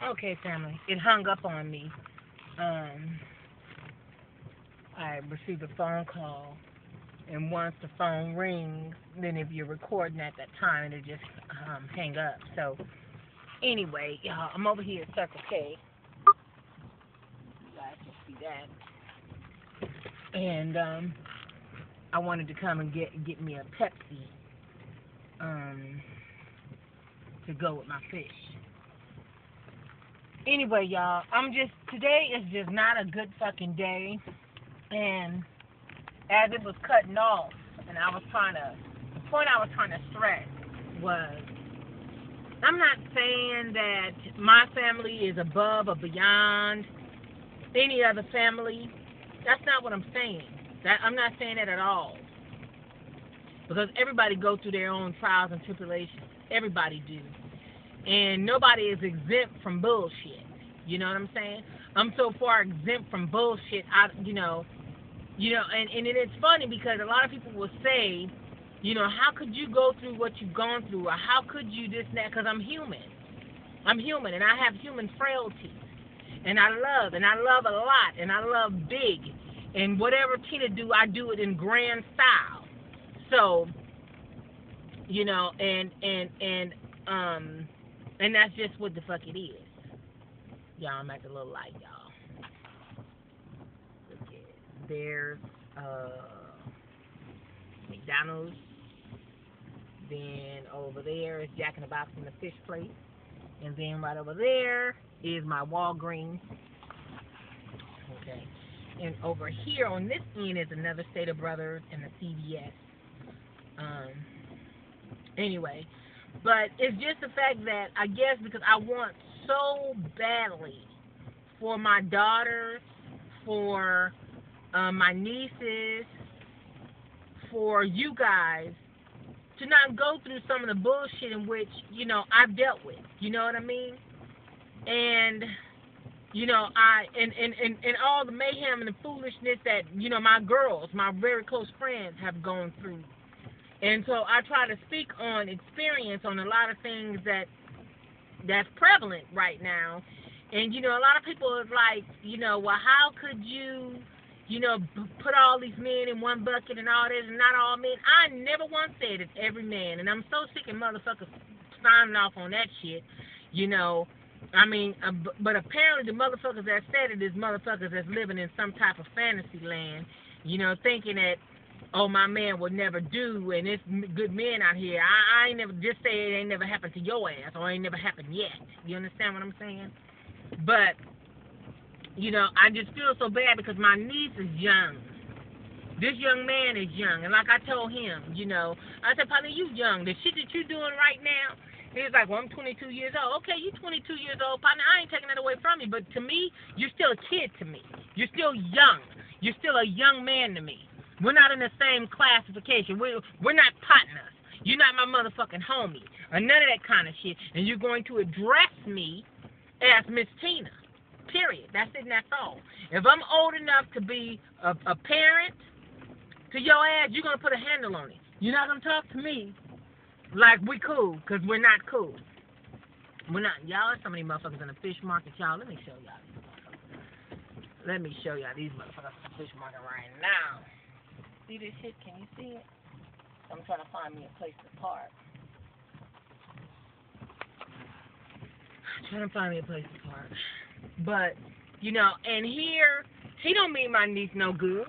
Okay, family. It hung up on me. Um, I received a phone call, and once the phone rings, then if you're recording at that time, it'll just hang up. So anyway, y'all, I'm over here at Circle K. You guys can see that. And I wanted to come and get me a Pepsi um, to go with my fish. Anyway, y'all, today is just not a good fucking day. And as it was cutting off, and the point I was trying to stress was, I'm not saying that my family is above or beyond any other family. That's not what I'm saying. I'm not saying that at all. Because everybody goes through their own trials and tribulations. Everybody do. And nobody is exempt from bullshit. You know what I'm saying? I'm so far exempt from bullshit. And it's funny because a lot of people will say, how could you go through what you've gone through, or how could you this and that? Because I'm human. I'm human, and I have human frailties. And I love a lot, and I love big. And whatever Tina do, I do it in grand style. So, and that's just what the fuck it is. Y'all, I'm at the little light, y'all. Look at there's McDonald's. Then over there is Jack in the Box and the fish place. And then right over there is my Walgreens. Okay. And over here on this end is another Stater Brothers and the CVS. Anyway, but it's just the fact that I guess because I want so badly for my daughters, for my nieces, for you guys to not go through some of the bullshit in which, I've dealt with. You know what I mean? And, and all the mayhem and the foolishness that, my girls, my very close friends have gone through. And so I try to speak on experience on a lot of things that's prevalent right now. And, a lot of people is like, well, how could you, put all these men in one bucket and all this and not all men? I never once said it's every man. And I'm so sick of motherfuckers signing off on that shit, but apparently the motherfuckers that said it is motherfuckers that's living in some type of fantasy land, thinking that, oh, my man would never do, and it's good men out here. I ain't never, just say it ain't never happened to your ass, or ain't never happened yet. You understand what I'm saying? But, I just feel so bad because my niece is young. This young man is young, and like I told him, I said, partner, you young. The shit that you doing right now, he's like, well, I'm 22 years old. Okay, you 22 years old, partner. I ain't taking that away from you, but to me, you're still a kid to me. You're still young. You're still a young man to me. We're not in the same classification. We're not partners. You're not my motherfucking homie, or none of that kind of shit. And you're going to address me as Miss Tina. Period. That's it and that's all. If I'm old enough to be a parent to your ass, you're going to put a handle on it. You're not going to talk to me like we cool, because we're not cool. We're not. Y'all are some of these motherfuckers in the fish market. Y'all, let me show y'all these motherfuckers. Let me show y'all these motherfuckers in the fish market right now. See this shit? Can you see it? I'm trying to find me a place to park. But, and here, he don't mean my niece no good.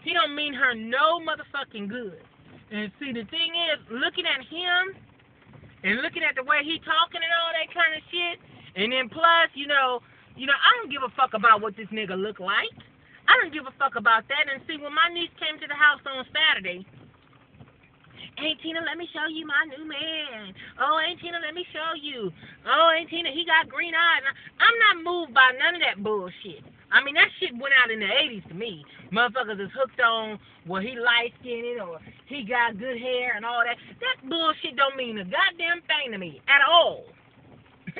He don't mean her no motherfucking good. And see, the thing is, looking at him, and looking at the way he talking and all that kind of shit, and then plus, I don't give a fuck about what this nigga look like. I don't give a fuck about that. And see, when my niece came to the house on Saturday, Aunt Tina, let me show you my new man. Oh, Aunt Tina, let me show you. Oh, Aunt Tina, he got green eyes. I'm not moved by none of that bullshit. I mean, that shit went out in the 80s to me. Motherfuckers is hooked on, well, he light-skinned or he got good hair and all that. That bullshit don't mean a goddamn thing to me at all.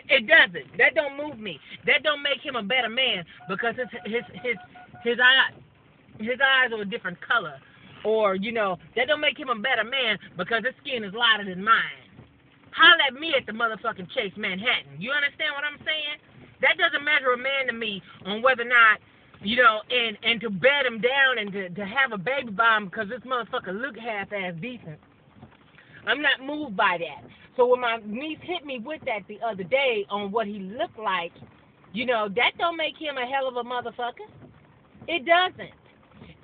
It doesn't. That don't move me. That don't make him a better man because his eyes are a different color. Or, that don't make him a better man because his skin is lighter than mine. Holler at me at the motherfucking Chase Manhattan. You understand what I'm saying? That doesn't measure a man to me on whether or not, you know, and to bed him down and to have a baby bomb because this motherfucker look half-ass decent. I'm not moved by that. So when my niece hit me with that the other day on what he looked like, you know, that don't make him a hell of a motherfucker. It doesn't.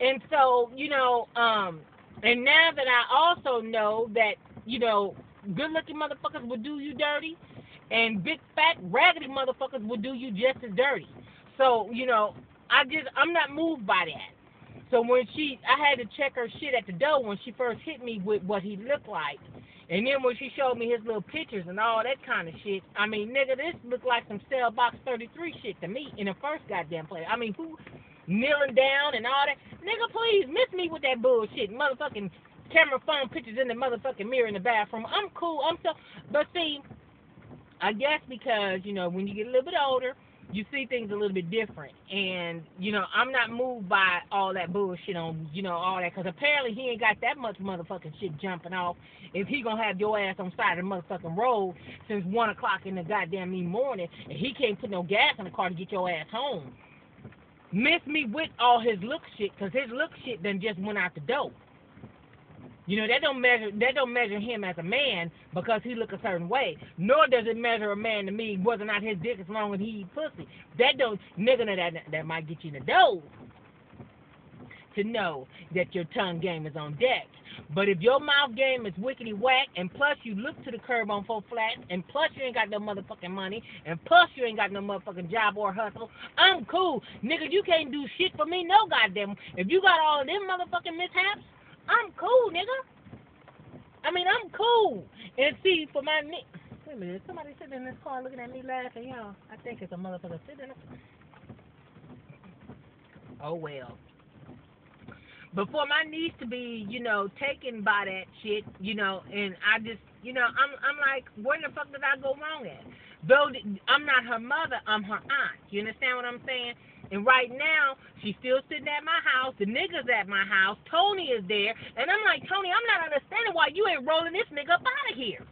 And so, you know, and now that I also know that, you know, good-looking motherfuckers will do you dirty, and big, fat, raggedy motherfuckers will do you just as dirty. So, you know, I'm not moved by that. So when I had to check her shit at the door when she first hit me with what he looked like. And then when she showed me his little pictures and all that kind of shit, I mean, nigga, this looked like some Cell Box 33 shit to me in the first goddamn play. I mean, who kneeling down and all that? Nigga, please, miss me with that bullshit. Motherfucking camera phone pictures in the motherfucking mirror in the bathroom. I'm cool. But see, I guess because, you know, when you get a little bit older, you see things a little bit different. And, you know, I'm not moved by all that bullshit on, you know, all that. Because apparently he ain't got that much motherfucking shit jumping off if he going to have your ass on the side of the motherfucking road since 1 o'clock in the goddamn morning and he can't put no gas in the car to get your ass home. Miss me with all his look shit because his look shit done just went out the door. You know, that don't measure him as a man because he look a certain way. Nor does it measure a man to me whether or not his dick is long and he eat pussy. That don't, nigga, that might get you in the dough to know that your tongue game is on deck. But if your mouth game is wickety whack, and plus you look to the curb on 4 flats, and plus you ain't got no motherfucking money, and plus you ain't got no motherfucking job or hustle, I'm cool. Nigga, you can't do shit for me, no goddamn. If you got all of them motherfucking mishaps, I'm cool, nigga. I mean, I'm cool. And see, for my wait a minute, somebody sitting in this car looking at me laughing, y'all. I think it's a motherfucker sitting in it. Oh, well. But for my niece to be, you know, taken by that shit, you know, and I just, you know, I'm like, where the fuck did I go wrong at? Though I'm not her mother, I'm her aunt. You understand what I'm saying? And right now, she's still sitting at my house. The nigga's at my house. Tony is there. And I'm like, Tony, I'm not understanding why you ain't rolling this nigga up out of here.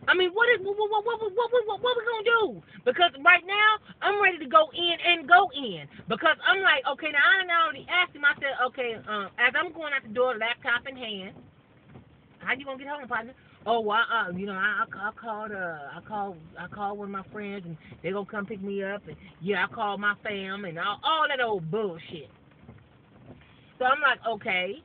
I mean, what we gonna do? Because right now, I'm ready to go in and go in. Because I'm like, okay, now I already asked him. I said, okay, as I'm going out the door, laptop in hand, how you gonna get home, partner? Oh, well, you know, I called one of my friends, and they gonna come pick me up, and yeah, I called my fam, and all that old bullshit. So I'm like, okay,